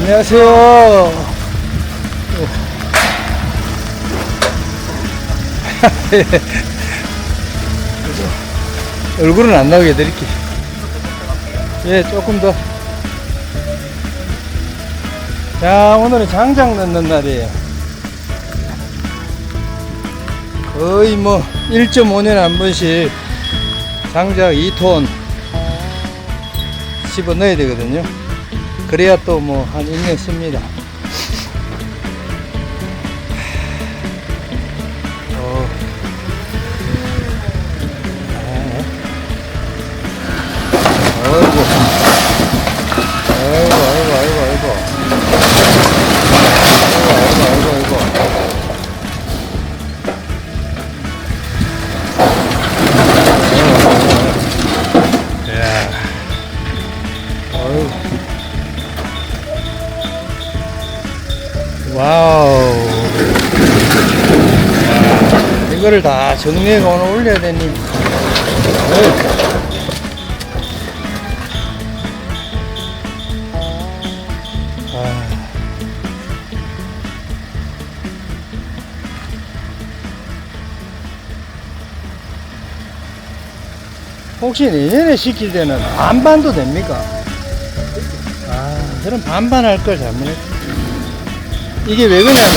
안녕하세요. 얼굴은 안 나오게 해드릴게요. 예, 조금 더. 자, 오늘은 장작 넣는 날이에요. 거의 뭐 1.5년에 한 번씩 장작 2톤 집어 넣어야 되거든요. 그래야 또 뭐 한 1년 씁니다. 아이고, 아이고, 아이고, 아이고, 아이고, 아이고, 아이고, 아이고. 야, 아이고. 와우. 이거를 다 정리해가 오늘 올려야 되니. 혹시 내년에 시킬 때는 반반도 됩니까? 저는 반반 할 걸 잘못했어요. 이게 왜 그러냐면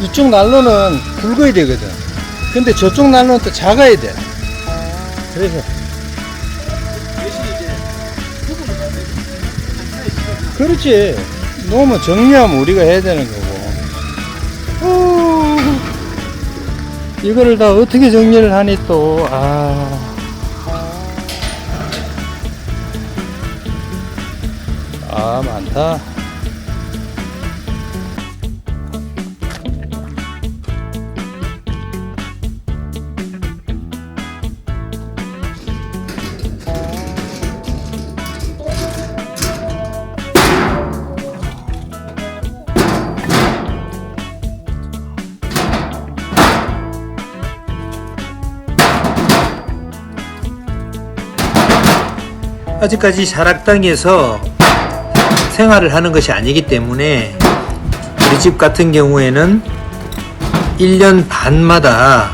이쪽 난로는 굵어야 되거든. 근데 저쪽 난로는 또 작아야 돼. 그래서 그렇지. 놓으면 정리하면 우리가 해야 되는 거고. 이거를 다 어떻게 정리를 하니 또. 많다. 아직까지 자락당에서 생활을 하는 것이 아니기 때문에 우리 집 같은 경우에는 1년 반마다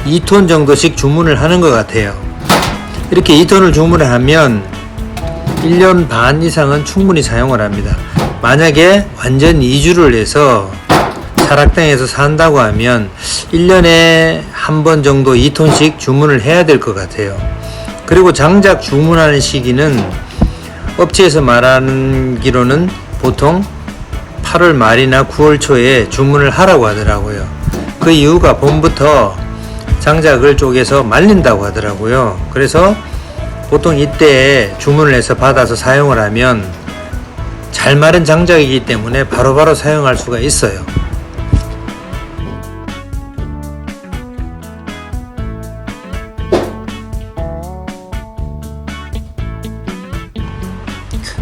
2톤 정도씩 주문을 하는 것 같아요. 이렇게 2톤을 주문을 하면 1년 반 이상은 충분히 사용을 합니다. 만약에 완전 이주를 해서 자락당에서 산다고 하면 1년에 한 번 정도 2톤씩 주문을 해야 될 것 같아요. 그리고 장작 주문하는 시기는 업체에서 말하기로는 보통 8월 말이나 9월 초에 주문을 하라고 하더라고요. 그 이유가 봄부터 장작을 쪼개서 말린다고 하더라고요. 그래서 보통 이때 주문을 해서 받아서 사용을 하면 잘 마른 장작이기 때문에 바로바로 사용할 수가 있어요.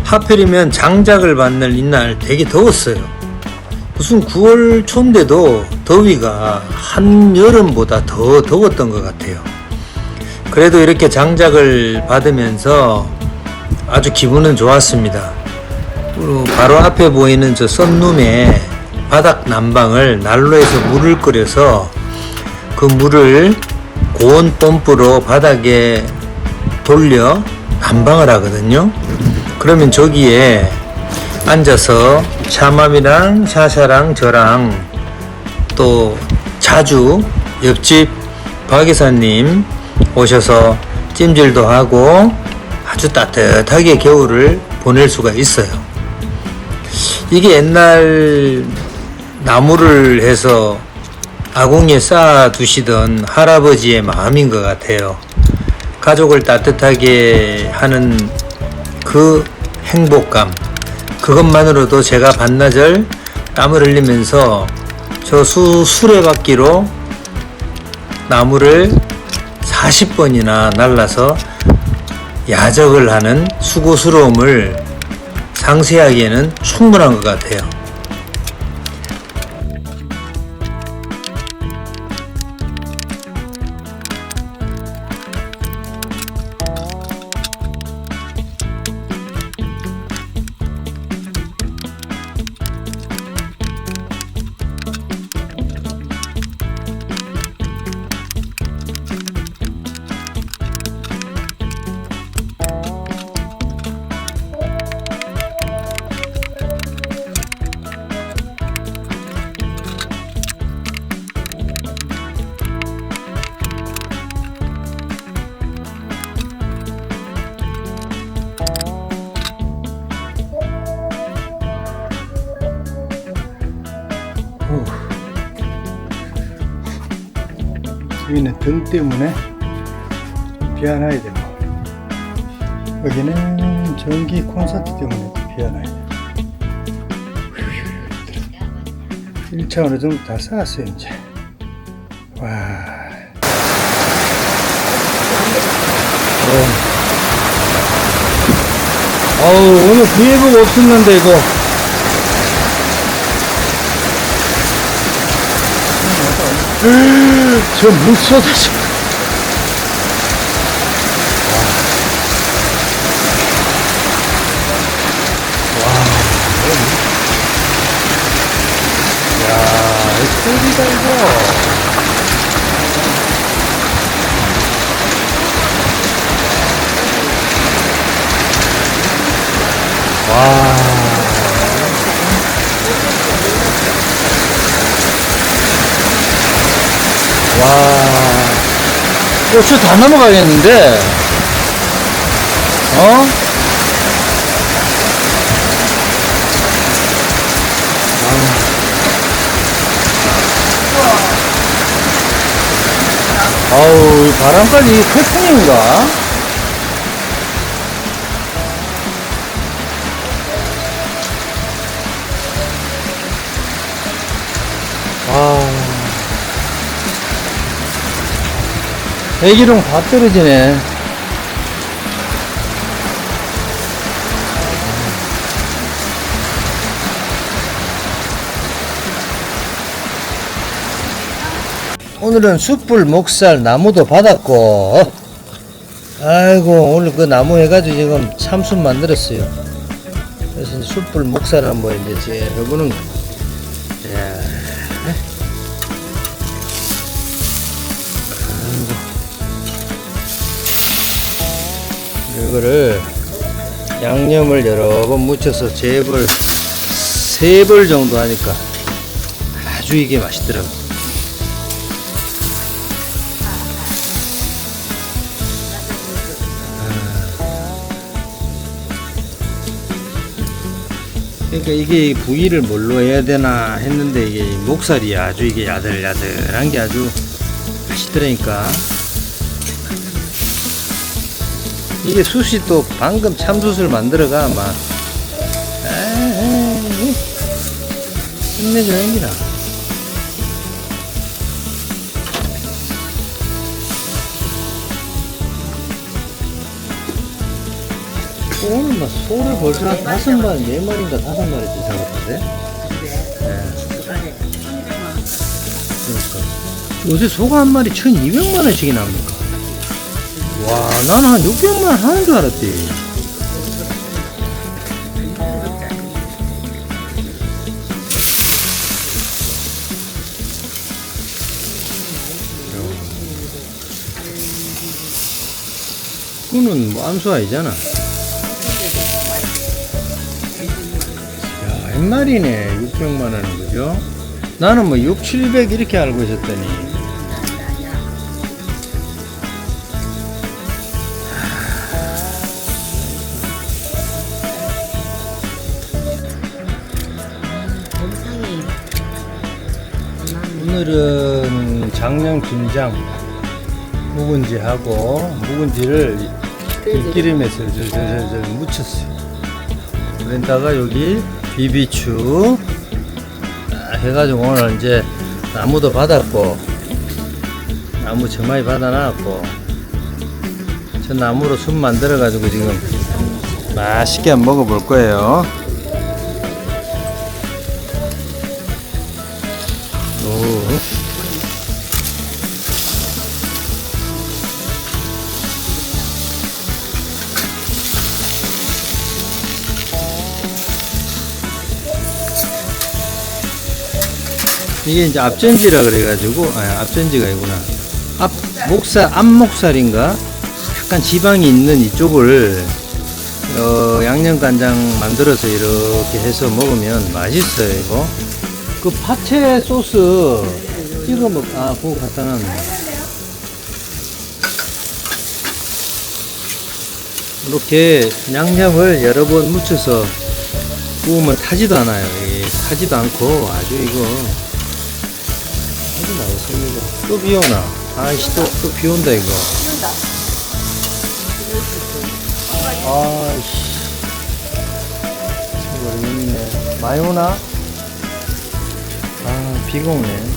하필이면 장작을 받는 이날 되게 더웠어요. 무슨 9월 초인데도 더위가 한여름보다 더 더웠던 것 같아요. 그래도 이렇게 장작을 받으면서 아주 기분은 좋았습니다. 바로 앞에 보이는 저 썬룸에 바닥 난방을 난로에서 물을 끓여서 그 물을 고온 펌프로 바닥에 돌려 난방을 하거든요. 그러면 저기에 앉아서 차맘이랑 샤샤랑 저랑 또 자주 옆집 박이사님 오셔서 찜질도 하고 아주 따뜻하게 겨울을 보낼 수가 있어요. 이게 옛날 나무를 해서 아궁이에 쌓아 두시던 할아버지의 마음인 것 같아요. 가족을 따뜻하게 하는 그 행복감, 그것만으로도 제가 반나절 땀을 흘리면서 저 수레바퀴로 나무를 40번이나 날라서 야적을 하는 수고스러움을 상세하기에는 충분한 것 같아요. 등 때문에 비워놔야 되고, 여기는 전기 콘서트 때문에 비워놔야 돼. 1차 어느 정도 다 쌓았어요, 이제. 와. 어우, 오늘 기회가 없었는데, 이거. 저 물 쏟아져. 야, 이 소리가 이거. 와. 와. 고추 다 넘어가겠는데? 어? 아우, 이 바람까지 태풍인가? 배기름 다 떨어지네. 오늘은 숯불, 목살, 나무도 받았고, 아이고, 오늘 그 나무 해가지고 지금 참숯 만들었어요. 그래서 이제 숯불, 목살 한번 이제 제 해보는 거. 이거를 양념을 여러 번 묻혀서 재벌 3벌 정도 하니까 아주 이게 맛있더라고. 그러니까 이게 부위를 뭘로 해야 되나 했는데 이게 목살이 아주 이게 야들야들한 게 아주 맛있더라니까. 이게 숯이 또 방금 참숯을 만들어가 아마 끝내주는 기라. 오늘 막 소를 벌써 한 5마리, 4마리인가 5마리씩 잡았던데? 그러니까 요새 소가 한 마리 1200만원씩이 나옵니까? 와, 나는 한 600만원 하는 줄 알았지. 그거는 뭐 암수 아니잖아. 야, 옛말이네. 600만원은 그죠? 나는 뭐 6, 700 이렇게 알고 있었더니. 오늘은 장령 김장 묵은지하고 묵은지를 들기름에 슬슬슬슬 묻혔어요. 그러다가 여기 비비추 해가지고 오늘 이제 나무도 받았고 나무 정말 받아놨고 저 나무로 숯 만들어 가지고 지금 맛있게 한번 먹어볼 거예요. 이게 이제 앞전지라 그래가지고, 앞전지가 아니구나. 앞목살인가? 약간 지방이 있는 이쪽을, 양념간장 만들어서 이렇게 해서 먹으면 맛있어요, 이거. 그 파채 소스 찍어 그거 갖다 놨네. 이렇게 양념을 여러 번 묻혀서 구우면 타지도 않아요. 타지도 않고 아주 이거 아주 맛있습니다. 또 비 오나? 아이씨, 또 비 온다, 이거. 비온다. 아이씨. 모르겠네. 많이 오나? 아, 비가 오네.